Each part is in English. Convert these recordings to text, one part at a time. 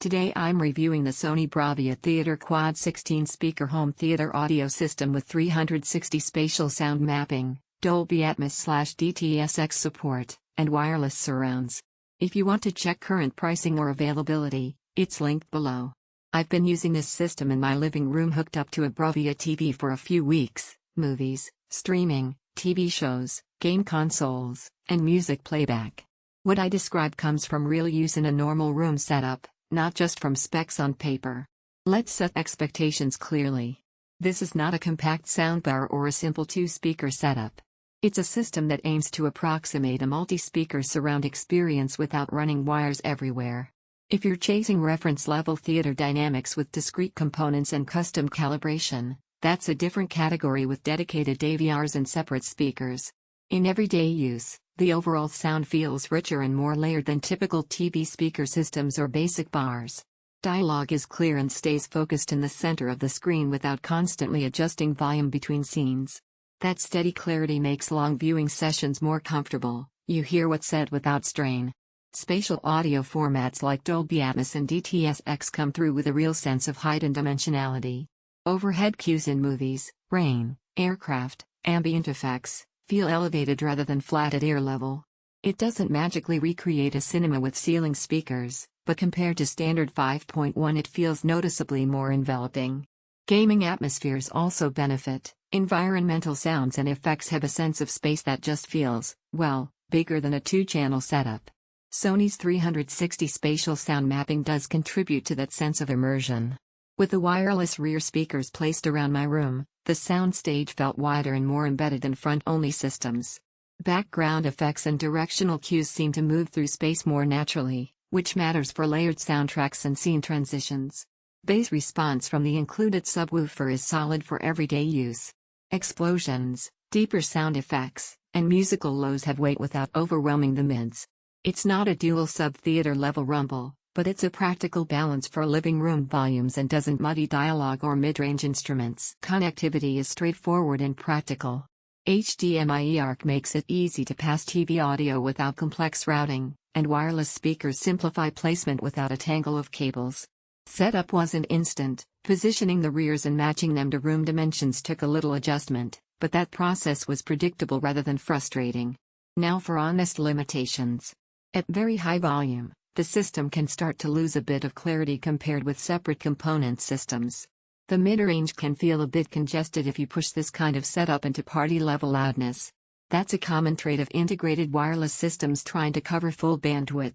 Today I'm reviewing the Sony BRAVIA Theater Quad 16-speaker home theater audio system with 360 spatial sound mapping, Dolby Atmos / DTS support, and wireless surrounds. If you want to check current pricing or availability, it's linked below. I've been using this system in my living room hooked up to a BRAVIA TV for a few weeks. Movies, streaming, TV shows, game consoles, and music playback. What I describe comes from real use in a normal room setup, not just from specs on paper. Let's set expectations clearly. This is not a compact soundbar or a simple two-speaker setup. It's a system that aims to approximate a multi-speaker surround experience without running wires everywhere. If you're chasing reference-level theater dynamics with discrete components and custom calibration, that's a different category with dedicated AVRs and separate speakers. In everyday use, the overall sound feels richer and more layered than typical TV speaker systems or basic bars. Dialogue is clear and stays focused in the center of the screen without constantly adjusting volume between scenes. That steady clarity makes long viewing sessions more comfortable. You hear what's said without strain. Spatial audio formats like Dolby Atmos and DTS come through with a real sense of height and dimensionality. Overhead cues in movies, rain, aircraft, ambient effects feel elevated rather than flat at ear level. It doesn't magically recreate a cinema with ceiling speakers, but compared to standard 5.1 it feels noticeably more enveloping. Gaming atmospheres also benefit. Environmental sounds and effects have a sense of space that just feels, well, bigger than a two-channel setup. Sony's 360 spatial sound mapping does contribute to that sense of immersion. With the wireless rear speakers placed around my room, the soundstage felt wider and more embedded than front-only systems. Background effects and directional cues seem to move through space more naturally, which matters for layered soundtracks and scene transitions. Bass response from the included subwoofer is solid for everyday use. Explosions, deeper sound effects, and musical lows have weight without overwhelming the mids. It's not a dual sub-theater level rumble, but it's a practical balance for living room volumes and doesn't muddy dialogue or mid-range instruments. Connectivity is straightforward and practical. HDMI ARC makes it easy to pass TV audio without complex routing, and wireless speakers simplify placement without a tangle of cables. Setup wasn't instant. Positioning the rears and matching them to room dimensions took a little adjustment, but that process was predictable rather than frustrating. Now for honest limitations. At very high volume, the system can start to lose a bit of clarity compared with separate component systems. The mid-range can feel a bit congested if you push this kind of setup into party-level loudness. That's a common trait of integrated wireless systems trying to cover full bandwidth.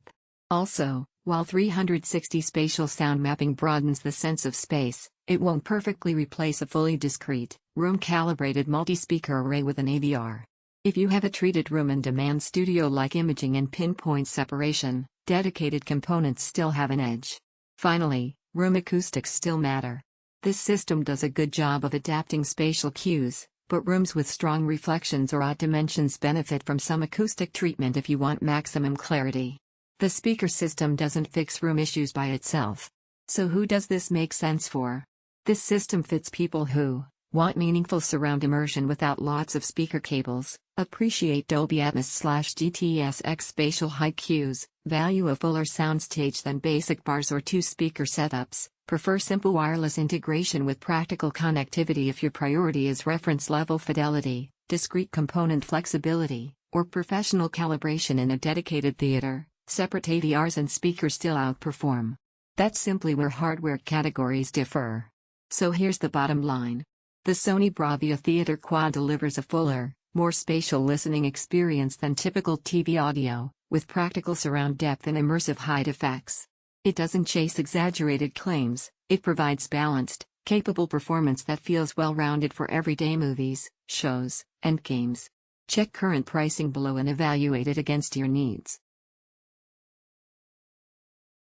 Also, while 360 spatial sound mapping broadens the sense of space, it won't perfectly replace a fully discrete, room-calibrated multi-speaker array with an AVR. If you have a treated room and demand studio-like imaging and pinpoint separation, dedicated components still have an edge. Finally, room acoustics still matter. This system does a good job of adapting spatial cues, but rooms with strong reflections or odd dimensions benefit from some acoustic treatment if you want maximum clarity. The speaker system doesn't fix room issues by itself. So who does this make sense for? This system fits people who want meaningful surround immersion without lots of speaker cables, appreciate Dolby Atmos / DTS spatial height cues, value a fuller soundstage than basic bars or two-speaker setups, prefer simple wireless integration with practical connectivity if your priority is reference-level fidelity, discrete component flexibility, or professional calibration in a dedicated theater. Separate AVRs and speakers still outperform. That's simply where hardware categories differ. So here's the bottom line. The Sony BRAVIA Theater Quad delivers a fuller, more spatial listening experience than typical TV audio, with practical surround depth and immersive height effects. It doesn't chase exaggerated claims, it provides balanced, capable performance that feels well-rounded for everyday movies, shows, and games. Check current pricing below and evaluate it against your needs.